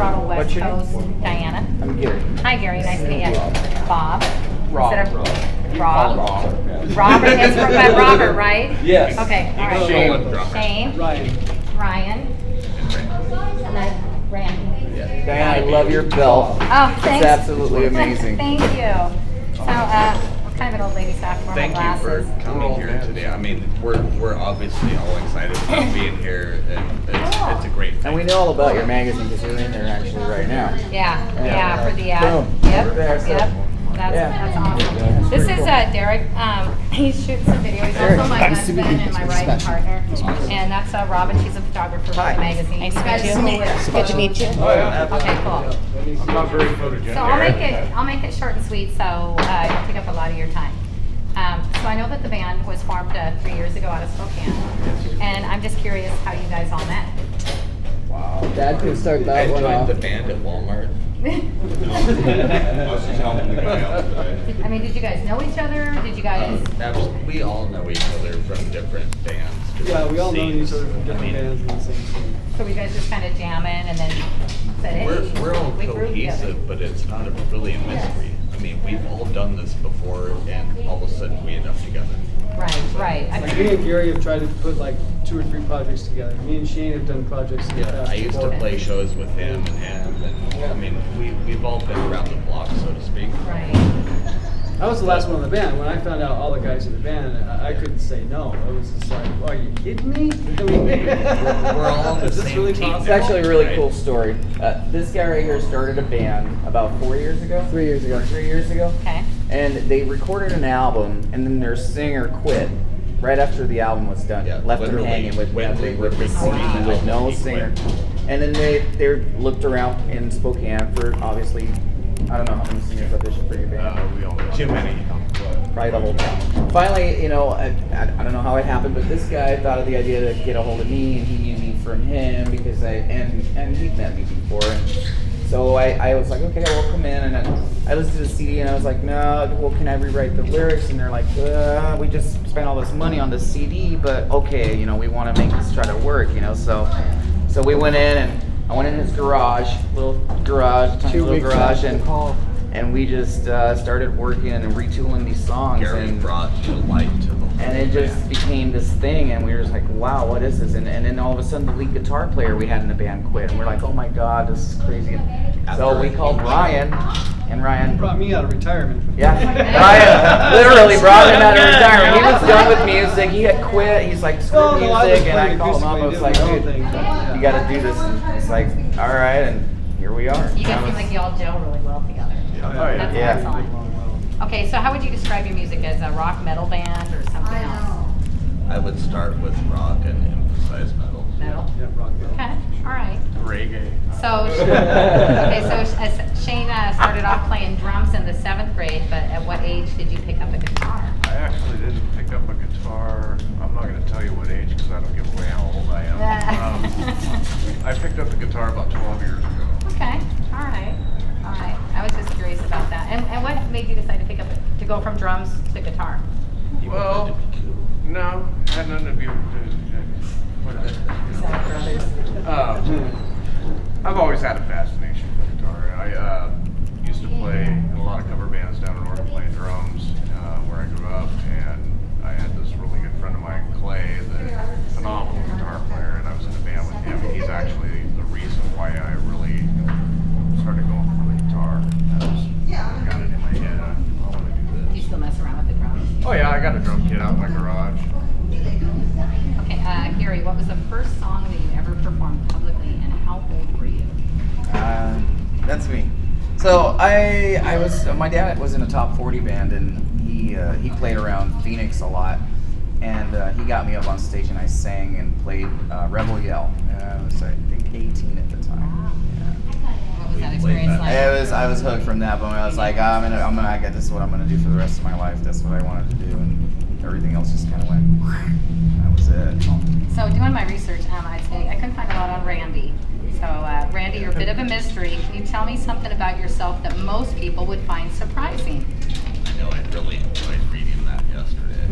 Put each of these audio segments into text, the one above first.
Throttle West What's your name? Coast, Diana. I'm Gary. Hi, Gary. Nice to meet you. Bob. Rob. Instead of Rob. Robert. It's by Robert, right? Yes. Okay. All right. Shane. Ryan. And then Randy. Diana, I love your belt. Oh, thanks. It's absolutely amazing. Thank you. So, I'm kind of an old lady, so I have to wear my Thank you glasses. for coming here today. I mean, we're obviously all excited about being here, and it's a great thing. And we know all about your magazine because you're in there actually right now. Yeah, for the Boom. Yep. There, so- Yep. That's awesome. This is Derek. He's shooting some video. He's also my husband and my writing partner. And that's Robin. She's a photographer for the magazine. Nice to meet you. Good to meet you. Okay, cool. I'm not very photogenic. So I'll make it short and sweet, so I don't take up a lot of your time. So I know that the band was formed 3 years ago out of Spokane, and I'm just curious how you guys all met. Wow. Dad could start I that one joined off. the band at Walmart. I mean, did you guys know each other? Did you guys? We all know each other from different bands. Yeah, we all know each other from different bands and the same thing. So we guys just kind of jamming and then said, hey, We're all we grew together. cohesive, but it's not really a mystery. I mean, we've all done this before, and all of a sudden we end up together. Right. I Like me and Gary have tried to put like 2 or 3 projects together. Me and Shane have done projects in the Yeah, past. I used to before. play shows with him and him, and I mean, we've all been around the block, so to speak. Right. I was the last one in the band. When I found out all the guys in the band, I couldn't say no. I was just like, are you kidding me? I mean, We're all on the is this same really team. It's possible? actually a really Right. cool story. This guy right here started a band about 4 years ago. 3 years ago. 3 years ago. Okay. And they recorded an album, and then their singer quit right after the album was done. Yeah, Left them literally, hanging with when nothing, we were with the recording CD, the with album, no he singer. quit. And then they looked around in Spokane for, obviously, I don't know how many singers auditioned for your band. we all know. Too many. Probably the whole town. Finally, I don't know how it happened, but this guy thought of the idea to get a hold of me, and he knew me from him because and he'd met me before, and so I was like, okay, well, come in, and I listened to the CD, and I was like, no, well, can I rewrite the lyrics? And they're like, we just spent all this money on the CD, but okay, we want to make this try to work, so we went in, and I went in his garage, tiny little garage, and we just started working and retooling these songs. Gary and brought new light to the whole and it just band. became this thing, and we were just like, wow, what is this? And then all of a sudden, the lead guitar player we had in the band quit, and we're like, oh my god, this is crazy. So we called Ryan, and Ryan Brought me out of retirement. yeah, Ryan literally brought him out of retirement. He was done with music. He had quit. He's like, screw I was music, and I playing called him up. I was like, acoustically, dude, doing my own thing, but, you got to do this. And it's like, all right, and here we are. You guys seem like y'all gel really well together. That's Yeah. excellent. Okay, so how would you describe your music, as a rock metal band or something else? I would start with rock and emphasize metal. Metal? Yeah, rock metal. Okay, all right. Reggae. So, Shane started off playing drums in the 7th grade, but at what age did you pick up a guitar? I actually didn't pick up a guitar. I'm not going to tell you what age because I don't give away how old I am. I picked up the guitar about 12 years ago. Okay, all right. I was just curious about that. And what made you decide to go from drums to guitar? Well, no, it had nothing to do with I've always had a fascination for guitar. I used to play in a lot of cover bands down in Oregon playing drums where I grew up, and I had this really good friend of mine, Clay, the phenomenal guitar player, and I was in a band with him. He's actually the reason why I really started going for the guitar. I got it in my head. I want to do Do you this. still mess around with the drums? Oh yeah, I got a drum kit out in my garage. Okay, Gary, what was the first song that you ever performed publicly, and how old were you? That's me. So my dad was in a top 40 band, and he played around Phoenix a lot, and he got me up on stage, and I sang and played Rebel Yell. I was, I think, 18 at the time. What was that experience like? I was hooked from that moment. I was like, I get this is what I'm gonna do for the rest of my life. That's what I wanted to do, and everything else just kind of went. That was it. So doing my research, I couldn't find a lot on Randy. So Randy, you're a bit of a mystery. Can you tell me something about yourself that most people would find surprising? I know I really enjoyed reading that yesterday.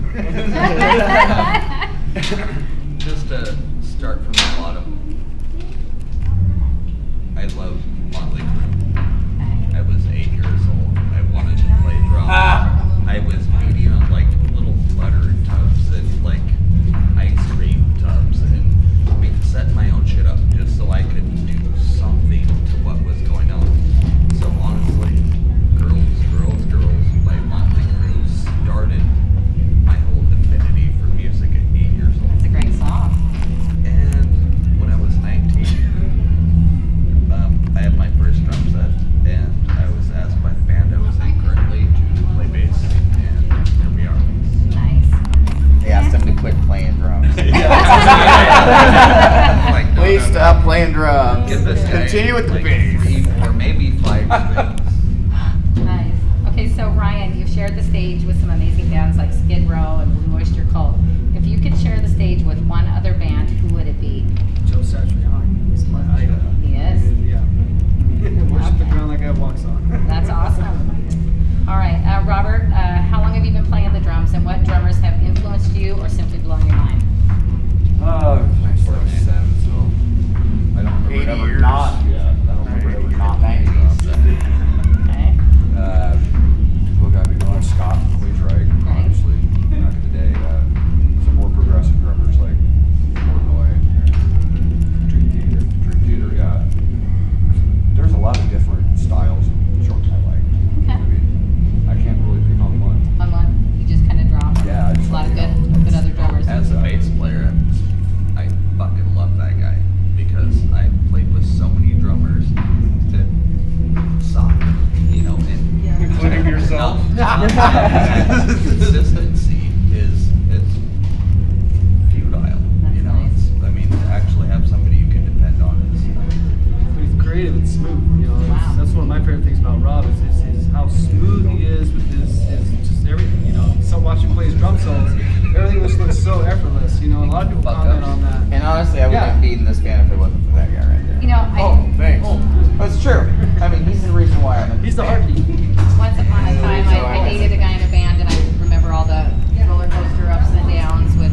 Just to start from the bottom, I love playing drums. Get this guy Continue with the like bass. 3 or maybe 5 strings. Nice. Okay, so Ryan, you've shared the stage with some amazing bands like Skid Row and Blue Oyster Cult. If you could share the stage with one other band, who would it be? Joe Satriani is my idol. He is? Yeah. Worship the ground that guy walks on. That's awesome. All right, Robert, how long have you been playing the drums, and what drummers have influenced you or simply blown your mind? I started at 7, so I don't remember 80 ever years. not. Yeah, I don't remember ever not 90s. Okay. Look, I've been going Scott and Queensryche, obviously, back in the day. Some more progressive drummers like Portnoy, Dream Theater, yeah. There's a lot of different styles of drums I like. Okay. I mean, I can't really pick on one. On one, you just kind of drop. Yeah, I just A lot of like, good other drummers. As a bass player, I fucking love that guy because I played with so many drummers that suck, you know, and Including yourself? Consistency is futile. That's You know, nice. I mean, to actually have somebody you can depend on is. But he's creative and smooth. You know, Wow. that's one of my favorite things about Rob is his how smooth he is with his just everything. You know, so watching him play his drum solos, everything just looks so effortless. You know, a lot of people Fuck comment ups. on that. And honestly, I wouldn't be in this band if it wasn't for that guy right there. You know, I, Thanks. Oh, it's true. I mean, he's the reason why I'm in He's this the band. heartbeat. once upon a time, I dated a guy in a band, and I remember all the roller coaster ups and downs with.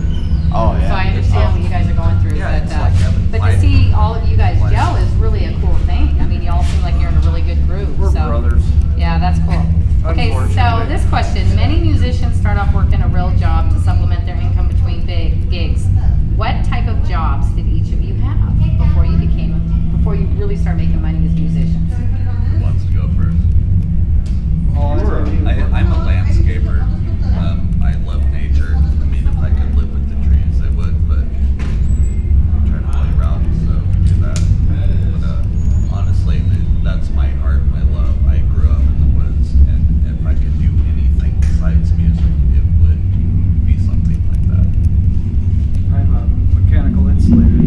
Oh, yeah. So I understand what you guys are going through, Yeah, it's but like having but to life. see all of you guys Life. gel is really a cool thing. I mean, you all seem like you're in a really good groove. We're so. brothers. Yeah, that's cool. Okay, so Unfortunately. this question: many musicians start off working a real job to supplement their income between big gigs. What type of jobs did each of you have before you really start making money as musicians? Who wants to go first? Oh, I'm a landscaper. I love nature. I mean, if I could live with the trees, I would, but I try to play rock, so we do that. But honestly, that's my heart, my love. I grew up in the woods, and if I could do anything besides music, it would be something like that. I'm a mechanical insulator.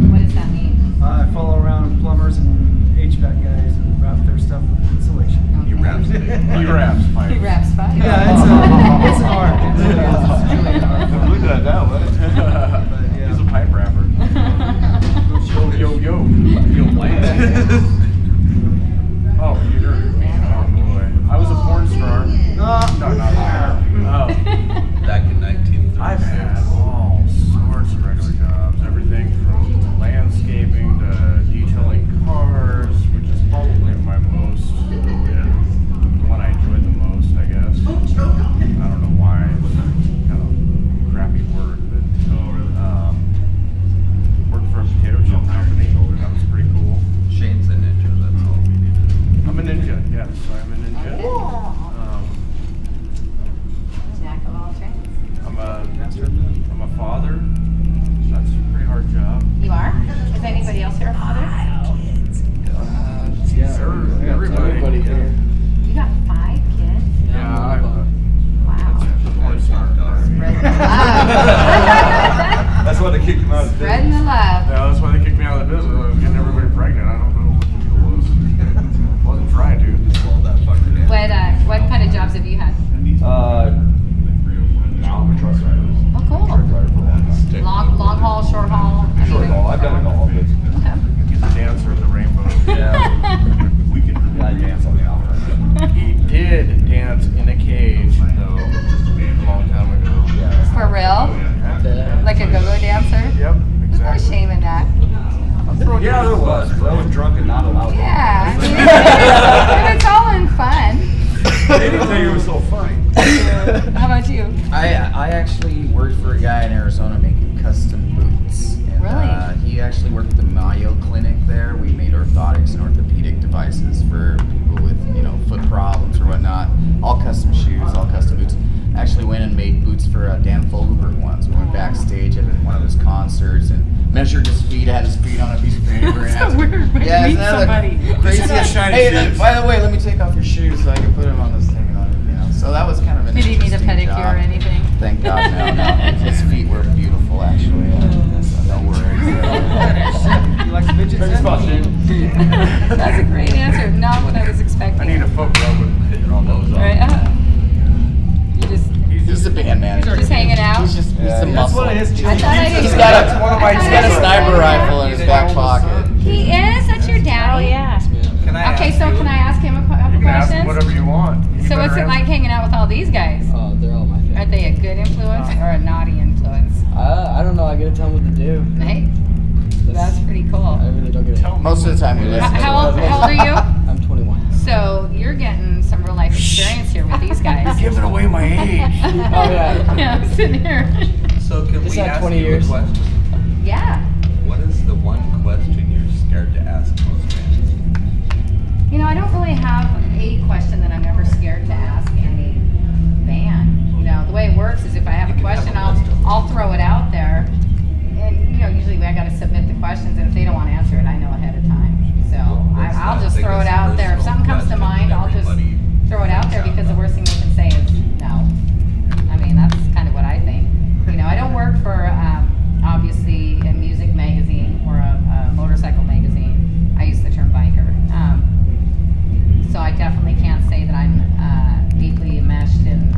What does that mean? I follow around plumbers and HVAC guys and wrap their stuff with insulation. He Okay. raps it. He raps. He raps fine. Yeah, it's an art. It really is. It's really an art. Don't believe that now, But, yeah. He's a pipe rapper. Yo, yo. Feel light. Oh, you're oh boy. I was a porn star. No, not there. Oh. Back in 1936. I've had all sorts of regular jobs, everything from landscaping to detailing cars, which is probably my most, the one I enjoyed the most, I guess. I don't know why, it was a kind of crappy word, but worked for a potato chip company, that was pretty cool. Shane's a ninja, that's all we need to do. I'm a ninja, yes, I'm a ninja. Jack of all trades. I'm a father, that's a pretty hard job. You are? Is anybody else here a father? Yeah, everybody here. You got 5 kids? Yeah, Wow. Or smart dog. Spreading the love. That's why they kicked him out of the Spreading the love. Yeah, that's why they kicked me out of the business. I was getting everybody pregnant. I don't know what the deal was. Wasn't trying to. Slow that fucker down. What kind of jobs have you had? Now I'm a truck driver. Oh, cool. Truck driver for a long time. Long haul, short haul? Short haul, I've done it all. But Okay. He's a dancer in the rainbow. we can dance on the album. He did dance in a cage, though, a long time ago. Yeah. For real? Like a go-go dancer? Yep, There's no exactly. shame in that. Yeah, there was. But I was drunk and not allowed. Yeah. I mean, it's all in fun. They didn't think it was so funny. How about you? I actually worked for a guy in Arizona making custom boots. And, Really? he actually worked at the Mayo Clinic there. We made orthotics and orthopedic devices for people with, foot problems or whatnot. All custom shoes, all custom boots. Actually went and made boots for Dan Fogelberg once. We went backstage at one of his concerts and measured his feet. I had his feet on a piece of paper. It's so weird when you meet isn't that somebody. Crazy. shiny Hey, shoes. by the way, let me take off your shoes so I can put them on this thing. So that was kind of an Did he need a interesting pedicure job. or anything? Thank God, no. His feet were beautiful, actually. So no worries. He likes of his I children. thought I didn't. He's got a sniper rifle in his back pocket. He is? That's your daddy? Oh, yeah. Can I Okay, ask so you- can I ask him a couple You can ask him questions? whatever you want. You So what's better it like answer. hanging out with all these guys? Oh, they're all my Are family. they a good influence or a naughty influence? I don't know. I gotta tell them what to do. Hey, that's pretty cool. I really don't get it. Most of the time we listen. How old are you? I'm 21. So you're getting some real life experience here with these guys. Giving away my age. Oh yeah. Yeah, I'm sitting here. So can Just we had ask 20 you years. a question? Yeah. What is the one question you're scared to ask most fans? You know, I don't really have a question that I'm never scared to ask any band. You know, the way it works is if I have You a can have question, a list of them. I'll throw it out there. And, you know, usually I got to submit the questions, and if they don't want to answer it, I know ahead of time. So What's I'll the just throw it biggest out there. If personal something comes to question mind, that I'll just everybody throw it out there brings because the up? worst thing they can say is no. I mean, that's kind of what I think. You know, I don't work for, obviously, a music magazine or a motorcycle magazine. I use the term biker. So I definitely can't say that I'm deeply enmeshed in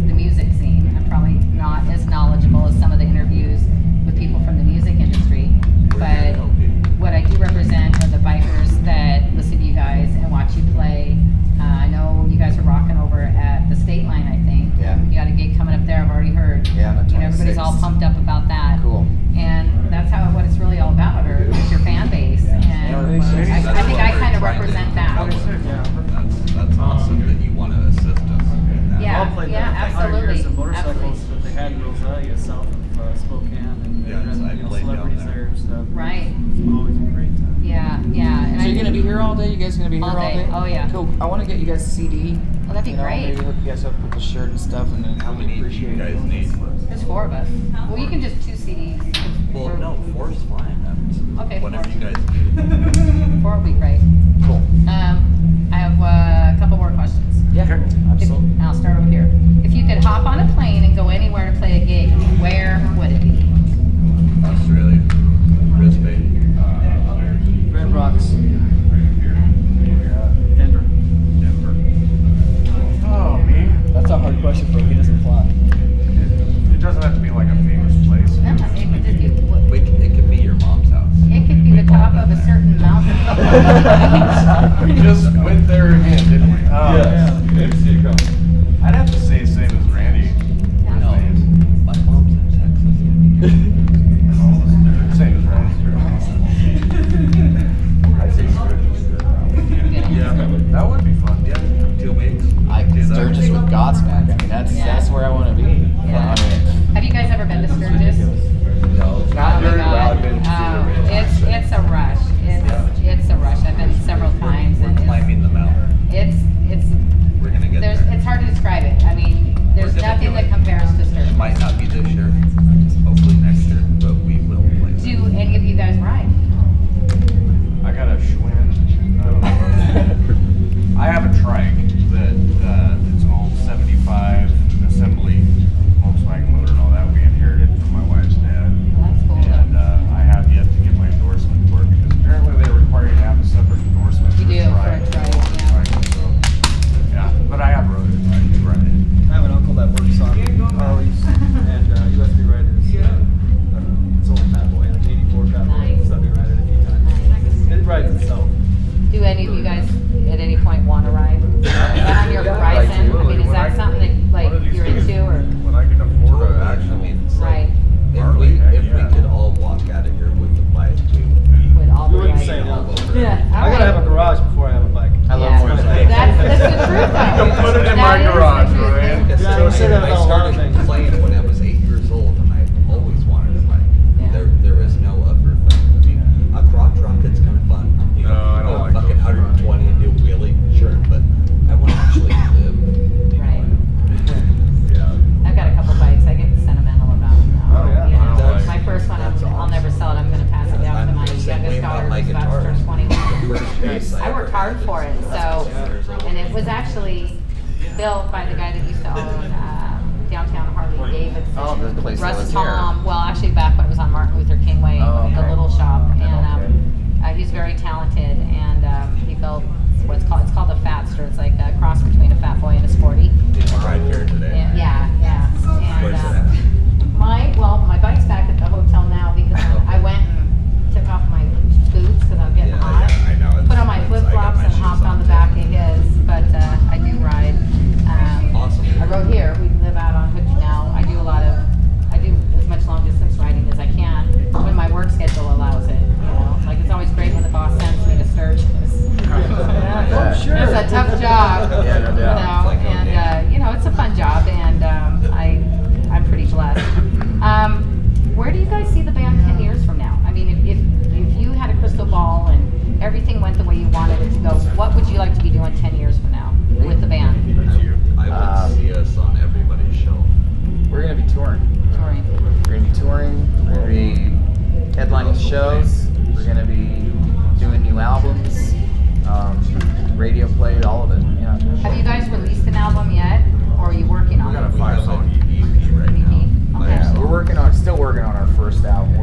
the music scene. I'm probably not as knowledgeable as some of the interviews with people from the music industry. We're here to But help you. what I do represent are the bikers that listen to you guys and watch you play. I know you guys are rocking over at the State Line, I think. Yeah. You got a gig coming up there, I've already heard. Yeah, on the You know, everybody's all 26th. pumped up about that. Cool. And that's what it's really all about, or it's your fan base. And I think I kind of represent that. That's awesome that you want to assist us in that. Yeah. All played yeah, the 100 years absolutely, of motorcycles absolutely. that they had in Rosalia, south of Spokane, and Yes, I you know, played down celebrities there. there and stuff. Right. It's always a great time. Yeah, yeah. And So you're gonna be here all day? You guys gonna be here All all day. day? Oh, yeah. Cool. I want to get you guys a CD. Well, that'd be You know, great. maybe hook you guys up with the shirt and stuff, and then How many do you guys need? There's 4 of us. Well, you can just 2 CDs. Well, no, 4's fine. Okay, Whenever 4. you guys need it. 4 will be great. Cool. I have a couple more questions. Yeah, Okay. absolutely. And I'll start over here. If you could hop on a plane and go anywhere to play a gig, where would it be? Australia, Brisbane, Red Rocks. Denver. Denver. Oh, me? That's a hard question for him. He doesn't fly. It doesn't have to be like a famous place. No, it could just be, It could be your mom's house. it could be the top of a certain mountain. We just went there again, didn't we? Yeah. I'd have to say same as Randy. No, my mom's in Texas. Same as Randy. I'd say Yeah, that would be fun. yeah, 2 weeks. I Do that. Sturgis with Godsmack. I mean, that's where I want to be. Yeah. I mean, Have you guys ever been to Sturgis? No. Oh Very my loud, God. been Oh, super it's a rush. It's a rush. I've been several times. We're And climbing the mountain. it's We're gonna get there. it's hard to describe it. I mean, there's We're gonna nothing do that it. compares to Sturgis. It might not be this year, hopefully next year, but we will play. Do any of you guys ride? I got a Schwinn. I have a trike that it's an old '75 assembly Volkswagen motor and all that. We inherited from my wife's dad, Well, that's cool. and I have yet to get my endorsement for it because apparently they require you to have a separate endorsement. You do, for a trike, yeah. So, yeah, but I have rode it. I can ride it. I have an uncle that works on Harleys and USB riders. It's old Fat Boy, like 84 Fat Boy. Nice. So we ride it a few times. Nice. It rides itself. Do any of you guys at any point want to ride? Is that on your horizon? I mean, is When that something that one of like these you're days, into or? when I can afford to I actually. mean, it's like, Right. if we could all walk out of here with the bike, we would be. Would all be You wouldn't right. say no. Yeah. I gotta have a garage before I have a bike. I love Yeah. motorcycles. That's the truth though. You can put it in That my is the garage, truth. Ryan. Yeah, I say that I about a lot of started things. playing when I was 8 years old, and I always wanted a bike. Yeah. There is no other thing. I mean, a crotch rocket's kind of fun. You No, I don't go like fucking those 120 and do a wheelie, sure, but I want to actually live. You know? Right. Yeah. I've got a couple bikes. I get sentimental about them now. Oh, yeah. You know, That's- my first one, that's I'll never sell it. I'm going to pass it down to my I'm the same way youngest about daughter my who's about to guitar. turn 21. The first bass I worked ever hard had for it, was so, 6 years old. and it was actually built by the guy that used to own downtown Harley-Davidson. Oh, the place that Russ was Tom, well, actually back when it was on Martin Luther King Way, Oh, the okay. little shop, Okay. and he's very talented, and he built it's called a Fatster. It's like a cross between a Fat Boy and a Sporty. Did you ride here today? Yeah. Where's And that? my bike's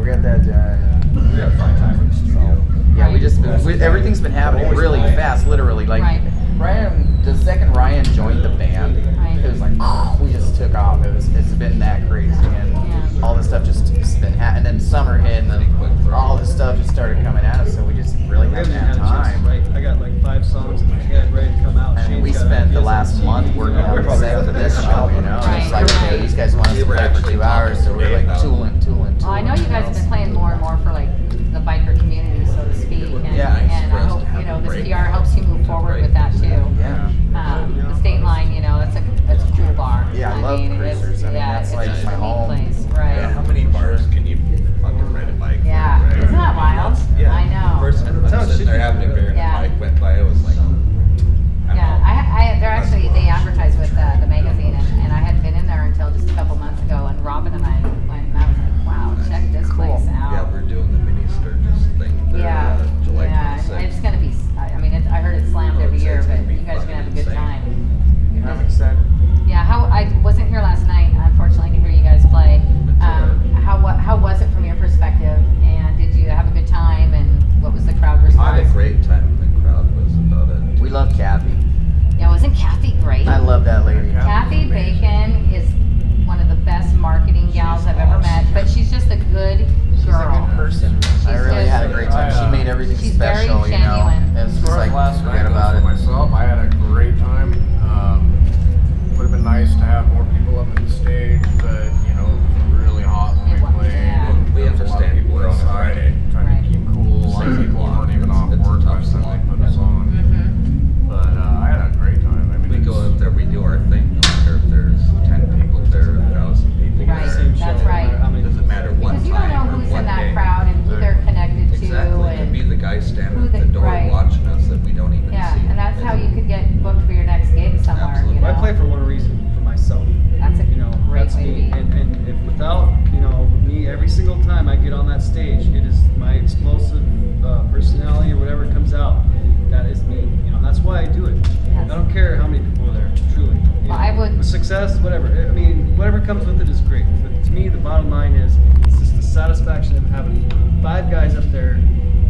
get that done. We gotta find time for this to go. Yeah, we just everything's been happening really fast, literally. Like Right. Ryan, the second Ryan joined the band, Right. it was like we just took off. It's been that crazy, and Yeah. all this stuff just has been and then summer hit, and then all this stuff just started coming at us. So we just really We haven't haven't had had a chance time. to write. I got like 5 songs in my head ready to come out. And Shane's we got spent the ideas last on month CD, working you know. on the set for this show, you know. Right, It's like, okay, right. these guys want us We to were play for actually 2 hours, so we're talking like about- tooling. Well, I know you guys have been playing more and more for like the biker community, so to speak, and, Yeah. and I hope you know this PR helps you move forward with that too. Yeah. The State Line, you know, that's a cool bar. Yeah, I love Cruisers. I mean, that's it's like just my a neat home. place, right? Yeah, how many bars can you fucking ride a bike? Yeah, Right? isn't that wild? Yeah. I know. First time I was sitting there having a beer and Yeah. a bike went by, it was like, I'm Yeah, out. they're actually, they advertise with the magazine, and I hadn't been in there until just a couple months ago, and Robin and I went, and I was like, wow, check this place out. Yeah, we're doing the mini Sturgis thing there, Yeah, July yeah, 26th. it's gonna be, I mean, I heard it's slammed every year, but you guys are gonna have a good time. I'm excited. Yeah, I wasn't here last night, unfortunately, to hear you guys play. How was it from your perspective, and did you have a good time, and what was the crowd I response? had a great time. The crowd was about it. We love Kathy. Yeah, wasn't Kathy great? I love that lady. Kathy Bacon is one of the best marketing gals I've ever met, but she's just a good She's a girl. good person. I really just- had a great time. She made everything She's very special, you know. genuine. It's As just far as like, last forget night about goes it. for myself, I had a great time. Would have been nice to have more people up on the stage, but you know, it was really hot when It we was, played. yeah. We There was a lot of understand people we're on a inside Friday. trying Right. to keep cool. A lot of people weren't even off It's a work by tough the time slog. they put us on. Mhm. But I had a great time. I mean, We go it's- up there, we do our thing, no matter if there's 10 people there, 1,000 people Right. there. Same That's show, no right. matter how many Doesn't matter what Because you don't time know or who's what in that day. crowd and who they're connected to, Exactly. It could be and the guy standing who at the they- door right. watching us that we don't even yeah, see. and that's how you could get booked for your next gig somewhere. Absolutely. You know? I play for one reason, for myself. That's a You know, great that's way to me. be. And if without, you know, me every single time I get on that stage, it is my explosive personality or whatever comes out. That is me. You know, that's why I do it. Yes. I don't care how many people are there, truly. You Well, know, I would- success, whatever. I mean, whatever comes with it is great. But to me, the bottom line is, it's just the satisfaction of having 5 guys up there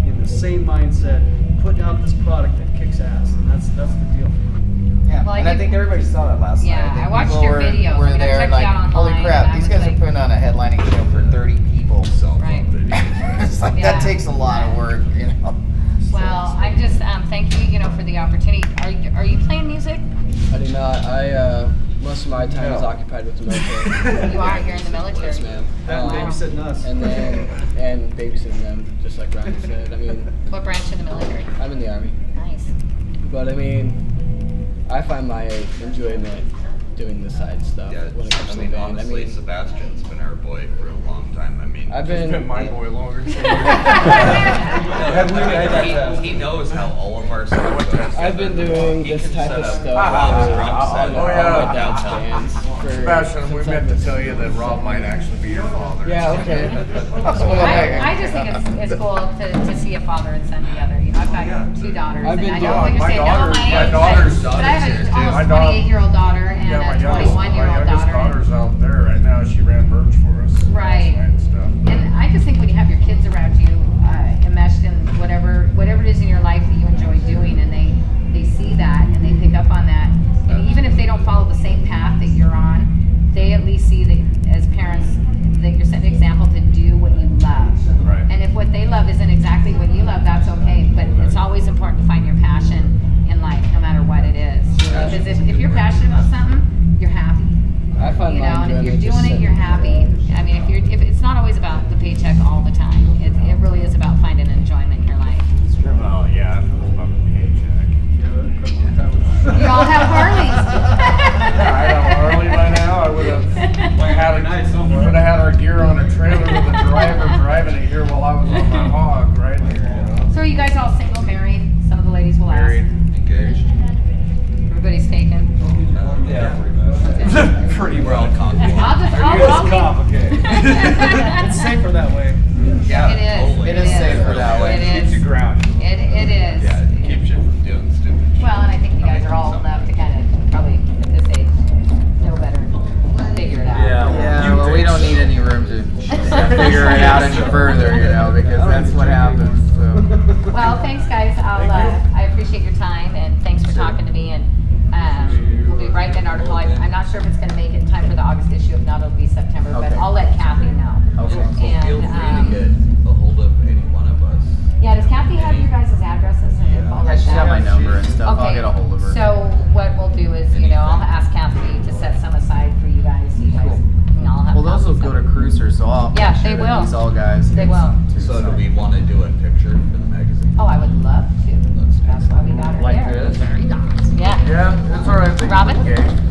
in the same mindset, putting out this product that kicks ass. And that's the deal. Yeah, Well, I and I think- think everybody saw that last Yeah, night. think I watched people your videos. I Were mean, I there checked and like, you out holy online, crap, and I these was guys are like- putting on a headlining show for 30 people. Cell phone Right. videos. It's like, Yeah. that takes a lot of work, you know. Well, I just thank you, you know, for the opportunity. Are you playing music? I do not. Most of my time is occupied with the military. You are. You're in the military. Yes, ma'am. That Wow. babysitting us. And babysitting them, just like Ryan said. I mean, What branch of the military? I'm in the Army. Nice. But I mean, I find my enjoyment doing the side stuff Yeah, when it comes I to mean, the band. honestly, Sebastian's been our boy for a long time. I mean, I've It's been been my boy longer. he knows how all of our stuff goes. I've been doing He this can type set of up stuff his for drum set. Oh, yeah. my dad's bands. For, Sebastian, we since meant I've to been- tell you that Rob might actually be your father. Yeah, okay. I just think it's cool to see a father and son together. You know, I've got 2 daughters, I've and been I doing- don't my understand daughter- my my age, daughter's but I have here, an too. almost My daughter- 28-year-old daughter and Yeah, my a 21-year-old youngest daughter. daughter's out there right now. She ran merch for us. Right. last night and stuff. And I just think when you have your kids around you, enmeshed in whatever it is in your life that you enjoy doing, and they see that and they pick up on that, and even if they don't follow the same path that you're on, they at least see that as parents that you're setting an example to do what you love. Right. And if what they love isn't exactly what you love, that's okay. But it's always important to find your passion in life, no matter what it is. Because if you're passionate about something, you're happy. I find You know, my and if you're enjoyment just doing it, sitting you're there. happy. I mean, if it's not always about the paycheck all the time. It really is about finding enjoyment in your life. Oh, yeah. About the paycheck. You all have Harleys. Yeah, I have Harley by now. I would have had our gear on a trailer with a driver driving it here while I was on my hog right here, you know. So are you guys all single, married? Some of the ladies will Married. Engaged. ask. Everybody's taken. Yeah, pretty well. We're all comfortable. I'll complicated. It's safer that way. Yeah, It is. totally. It is safer that way. It is. grounded. It is. Yeah, it keeps you from doing stupid shit. Well, and I think you guys are old enough to kind of probably at this age know better and figure it out. Yeah, well, we don't need any room to figure figure it out any further, you know, because that's what happens. So. Well, thanks, guys. I appreciate your time, and thanks for talking to me. And we'll be writing an article. I'm not sure if it's going to make it in time for the August issue. If not, it'll be September. But I'll let Kathy know. Okay. And Feel free to get a hold of any one of us. yeah, does Kathy have your guys' addresses and info Yeah, like she's got my that? number and stuff. Okay. I'll get a hold of her. So what we'll do is, I'll ask Kathy to set some aside for you guys. You guys can all have Well, those will copies go of to it. Cruiser, so I'll Yeah, make sure they that will. these all guys They get will. some too. So do we want to do a picture for the magazine? Oh, I would love to. Let's do That's why we got her Like there. this? Yeah. Yeah, it's all right. Robin? Okay.